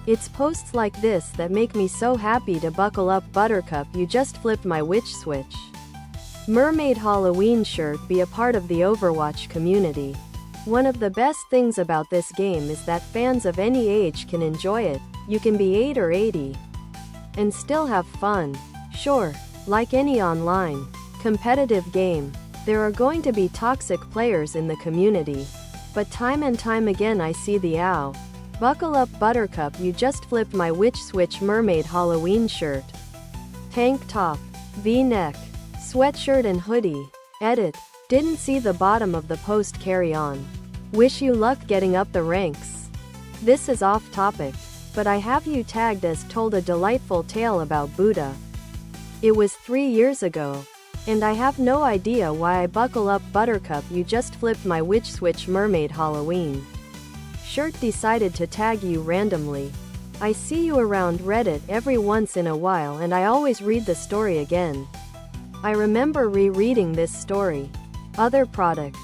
It's posts like this that make me so happy to buckle up. Buttercup, you just flipped my witch switch. Mermaid Halloween shirt. Be a part of the Overwatch community. One of the best things about this game is that fans of any age can enjoy it. You can be 8 or 80 and still have fun. Sure, like any online competitive game, there are going to be toxic players in the community. But time and time again I see the ow. Buckle up. Buttercup, you just flipped my witch switch. Mermaid Halloween shirt. Tank top, V-neck, sweatshirt and hoodie. Edit. Didn't see the bottom of the post. Carry on. Wish you luck getting up the ranks. This is off topic, but I have you tagged as told a delightful tale about Buddha. It was 3 years ago, and I have no idea why I buckle up. Buttercup, you just flipped my witch switch. Mermaid Halloween shirt. Decided to tag you randomly. I see you around Reddit every once in a while and I always read the story again. I remember rereading this story. Other product.